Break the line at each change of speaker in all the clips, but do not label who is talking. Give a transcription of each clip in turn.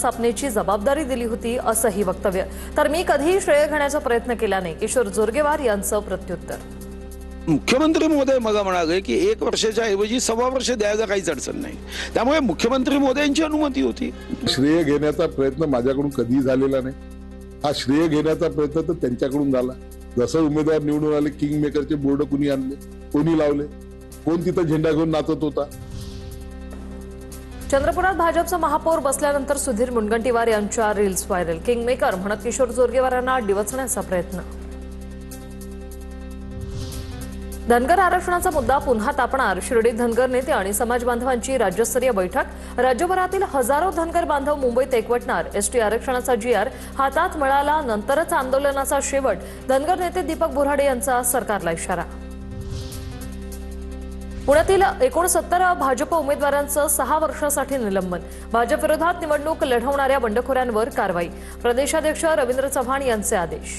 स्थापनेची जबाबदारी दिली होती असंही वक्तव्य। तर मी कधीही श्रेय घेण्याचा प्रयत्न केला नाही, किशोर जोरगेवार यांचं प्रत्युत्तर।
मुख्यमंत्री महोदय मग म्हणाले की 1 वर्षाच्या ऐवजी 1.25 वर्ष द्यायला काहीच अडचण नाही, त्यामुळे मुख्यमंत्री महोदयांची अनुमती होती।
श्रेय घेण्याचा प्रयत्न माझ्याकडून कधीही झालेला नाही। हा श्रेय घेण्याचा प्रयत्न तर त्यांच्याकडून झाला। जसं उमेदवार निवडून आले, किंग मेकरचे बोर्ड कोणी आणले, कोणी लावले, कोण तिथं झेंडा घेऊन नाचत होता।
चंद्रपुरात भाजपचा महापौर बसल्यानंतर सुधीर मुनगंटीवार यांच्या रील्स व्हायरल। किंग मेकर म्हणत किशोर जोरगेवारांना डिवचण्याचा प्रयत्न। धनगर आरक्षणाचा मुद्दा पुन्हा तापणार। शिर्डीत धनगर नेते आणि समाज बांधवांची राज्यस्तरीय बैठक। राज्यभरातील हजारो धनगर बांधव मुंबईत एकवटणार। एसटी आरक्षणाचा जीआर हातात मिळाला नंतरच आंदोलनाचा शेवट। धनगर नेते दीपक बोराडे यांचा सरकारला इशारा। पुण्यातील 69 भाजप उमेदवारांचं 6 वर्षांसाठी निलंबन। भाजप विरोधात निवडणूक लढवणाऱ्या बंडखोरांवर कारवाई। प्रदेशाध्यक्ष रवींद्र चव्हाण यांचे आदेश।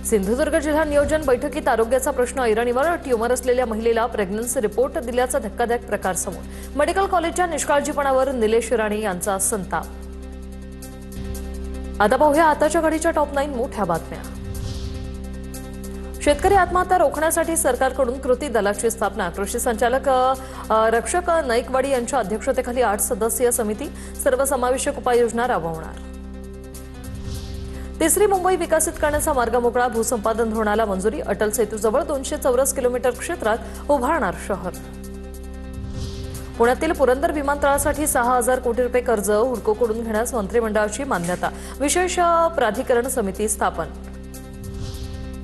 सिंधुदुर्ग जिल्हा नियोजन बैठकीत आरोग्याचा प्रश्न ऐरणीवर। ट्यूमर असलेल्या महिलेला प्रेग्नन्सी रिपोर्ट दिल्याचा धक्कादायक प्रकार समोर। मेडिकल कॉलेजच्या निष्काळजीपणावर निलेश राणे यांचा संताप। आता पाहूया आताच्या घडीच्या टॉप 9 मोठ्या बातम्या। शेतकरी आत्महत्या रोखण्यासाठी सरकारकडून कृती दलाची स्थापना। कृषी संचालक रक्षक नाईकवाडी यांच्या अध्यक्षतेखाली 8 सदस्यीय समिती सर्वसमावेशक उपाययोजना राबवणार। तिसरी मुंबई विकसित करण्याचा मार्ग मोकळा। भूसंपादन धोरणाला मंजुरी। अटल सेतूजवळ 200 चौरस किलोमीटर क्षेत्रात उभारणार शहर। पुण्यातील पुरंदर विमानतळासाठी 6,000 कोटी रुपये कर्ज हुडकोकडून घेण्यास मंत्रिमंडळाची मान्यता। विशेष प्राधिकरण समिती स्थापन।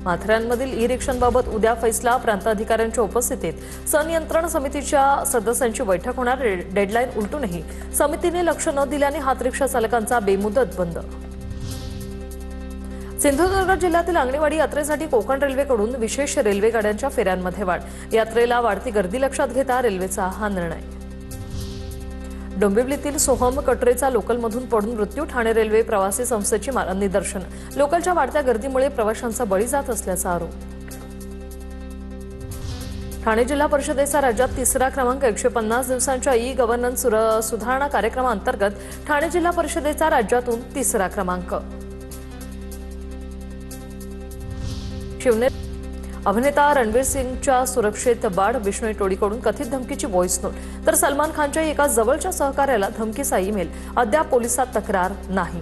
माथेरानमधील ई-रिक्षांबाबत उद्या फैसला। प्रांताधिकाऱ्यांच्या उपस्थितीत संनियंत्रण समितीच्या सदस्यांची बैठक होणार। डेडलाईन उलटूनही समितीने लक्ष न दिल्याने हात रिक्षा चालकांचा बेमुदत बंद। सिंधुदुर्ग जिल्ह्यातील आंगणेवाडी यात्रेसाठी कोकण रेल्वेकडून विशेष रेल्वे गाड्यांच्या फेऱ्यांमध्ये वाढ। यात्रेला वाढती गर्दी लक्षात घेता रेल्वेचा हा निर्णय। डोंबिवलीतील सोहम कटरेचा लोकलमधून पडून मृत्यू। ठाणे रेल्वे प्रवासी संस्थेची निदर्शन। लोकलच्या वाढत्या गर्दीमुळे प्रवाशांचा बळी जात असल्याचा आरोप। ठाणे जिल्हा परिषदेचा राज्यात 3रा क्रमांक। 150 दिवसांच्या ई-गव्हर्नन्स सुधारणा कार्यक्रमाअंतर्गत ठाणे जिल्हा परिषदेचा राज्यातून 3रा क्रमांक। अभिनेता रणवीर सिंगच्या सुरक्षेत बाड। बिश्नोई टोळीकडून कथित धमकीची व्हॉइस नोट। तर सलमान खानच्या एका जवळच्या सहकार्याला धमकीचा ईमेल। अद्याप पोलिसात तक्रार नाही।